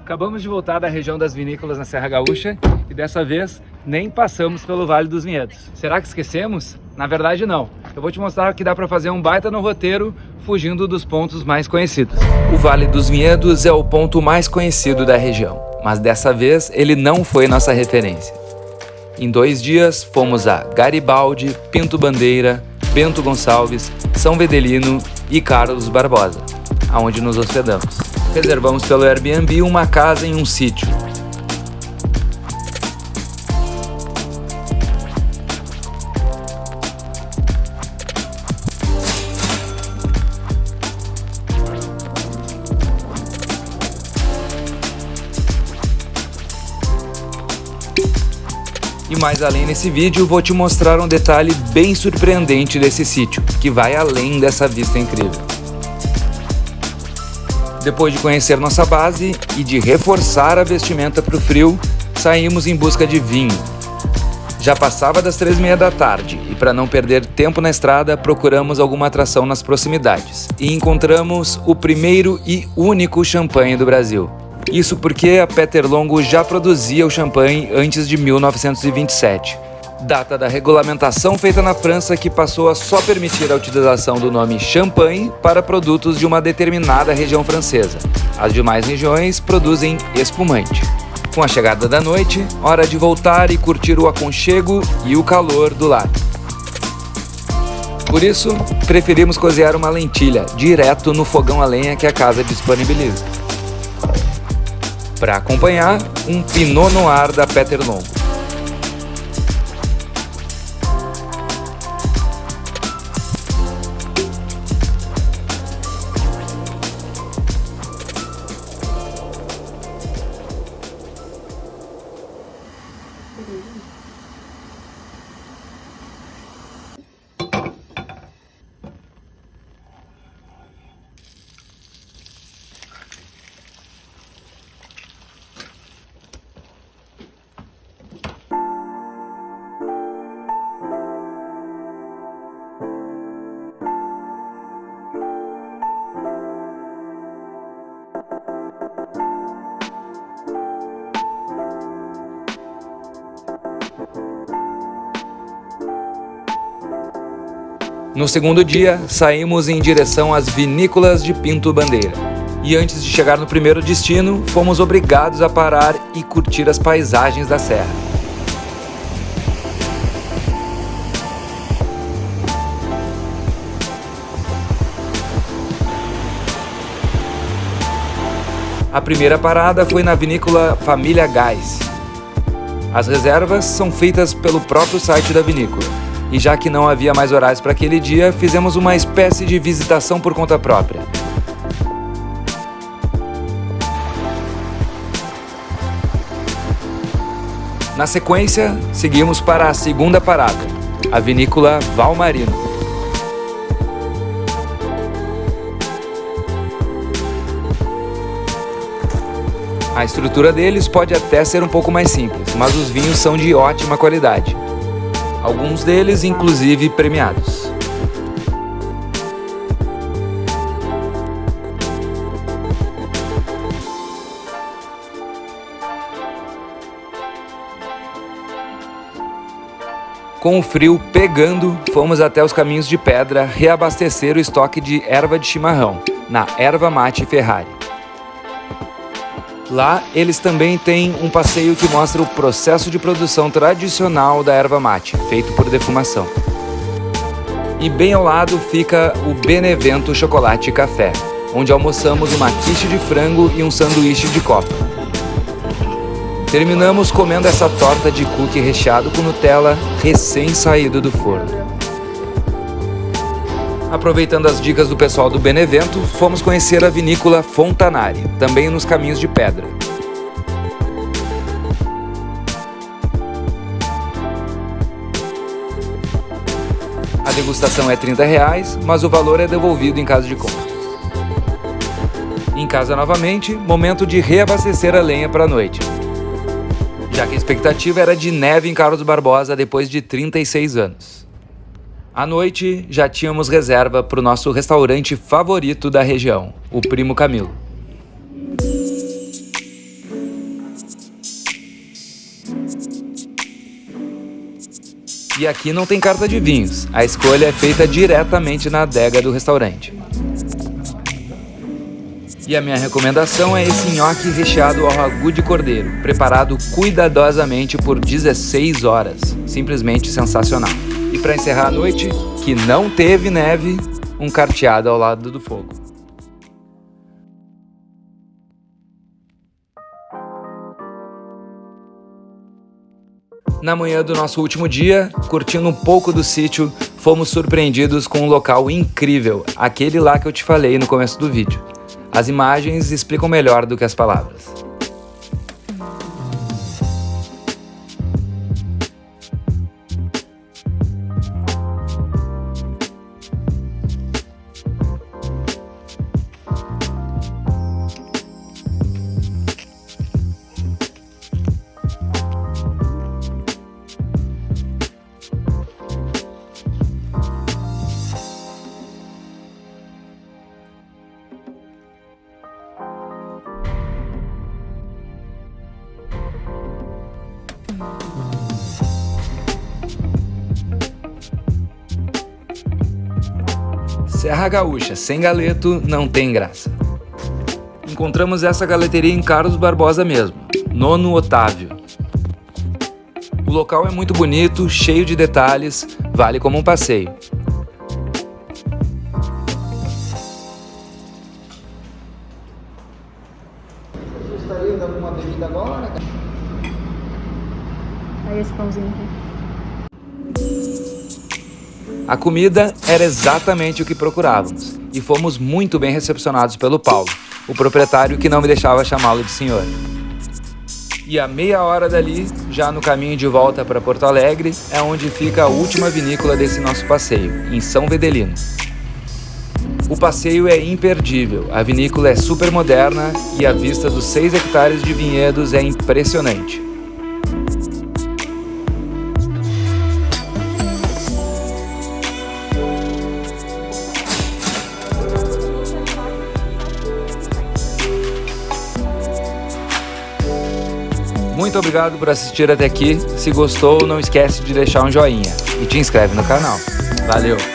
Acabamos de voltar da região das vinícolas na Serra Gaúcha e dessa vez nem passamos pelo Vale dos Vinhedos. Será que esquecemos? Na verdade não. Eu vou te mostrar que dá para fazer um baita no roteiro fugindo dos pontos mais conhecidos. O Vale dos Vinhedos é o ponto mais conhecido da região, mas dessa vez ele não foi nossa referência. Em 2 dias fomos a Garibaldi, Pinto Bandeira, Bento Gonçalves, São Vedelino e Carlos Barbosa, aonde nos hospedamos. Reservamos pelo Airbnb uma casa em um sítio. E mais além nesse vídeo, vou te mostrar um detalhe bem surpreendente desse sítio, que vai além dessa vista incrível. Depois de conhecer nossa base e de reforçar a vestimenta para o frio, saímos em busca de vinho. Já passava das 3h30 da tarde e para não perder tempo na estrada, procuramos alguma atração nas proximidades e encontramos o primeiro e único champanhe do Brasil. Isso porque a Peter Longo já produzia o champanhe antes de 1927, data da regulamentação feita na França que passou a só permitir a utilização do nome champanhe para produtos de uma determinada região francesa. As demais regiões produzem espumante. Com a chegada da noite, hora de voltar e curtir o aconchego e o calor do lar. Por isso, preferimos cozinhar uma lentilha direto no fogão a lenha que a casa disponibiliza. Para acompanhar, um Pinot Noir da Peter Longo. No segundo dia, saímos em direção às vinícolas de Pinto Bandeira. E antes de chegar no primeiro destino, fomos obrigados a parar e curtir as paisagens da serra. A primeira parada foi na vinícola Família Gás. As reservas são feitas pelo próprio site da vinícola. E já que não havia mais horários para aquele dia, fizemos uma espécie de visitação por conta própria. Na sequência, seguimos para a segunda parada, a vinícola Valmarino. A estrutura deles pode até ser um pouco mais simples, mas os vinhos são de ótima qualidade. Alguns deles, inclusive, premiados. Com o frio pegando, fomos até os caminhos de pedra reabastecer o estoque de erva de chimarrão, na Erva Mate Ferrari. Lá, eles também têm um passeio que mostra o processo de produção tradicional da erva mate, feito por defumação. E bem ao lado fica o Benevento Chocolate e Café, onde almoçamos uma quiche de frango e um sanduíche de copa. Terminamos comendo essa torta de cookie recheado com Nutella recém-saído do forno. Aproveitando as dicas do pessoal do Benevento, fomos conhecer a vinícola Fontanari, também nos caminhos de pedra. A degustação é R$30, mas o valor é devolvido em caso de compra. Em casa novamente, momento de reabastecer a lenha para a noite, já que a expectativa era de neve em Carlos Barbosa depois de 36 anos. À noite, já tínhamos reserva para o nosso restaurante favorito da região, o Primo Camilo. E aqui não tem carta de vinhos, a escolha é feita diretamente na adega do restaurante. E a minha recomendação é esse nhoque recheado ao ragu de cordeiro, preparado cuidadosamente por 16 horas. Simplesmente sensacional. E para encerrar a noite, que não teve neve, um carteado ao lado do fogo. Na manhã do nosso último dia, curtindo um pouco do sítio, fomos surpreendidos com um local incrível, aquele lá que eu te falei no começo do vídeo. As imagens explicam melhor do que as palavras. Serra Gaúcha sem galeto não tem graça. Encontramos essa galeteria em Carlos Barbosa mesmo, Nono Otávio. O local é muito bonito, cheio de detalhes, vale como um passeio. Você gostaria de alguma bebida agora? Aí esse pãozinho aqui. A comida era exatamente o que procurávamos e fomos muito bem recepcionados pelo Paulo, o proprietário que não me deixava chamá-lo de senhor. E a meia hora dali, já no caminho de volta para Porto Alegre, é onde fica a última vinícola desse nosso passeio, em São Vedelino. O passeio é imperdível, a vinícola é super moderna e a vista dos 6 hectares de vinhedos é impressionante. Muito obrigado por assistir até aqui. Se gostou, não esquece de deixar um joinha e te inscreve no canal. Valeu!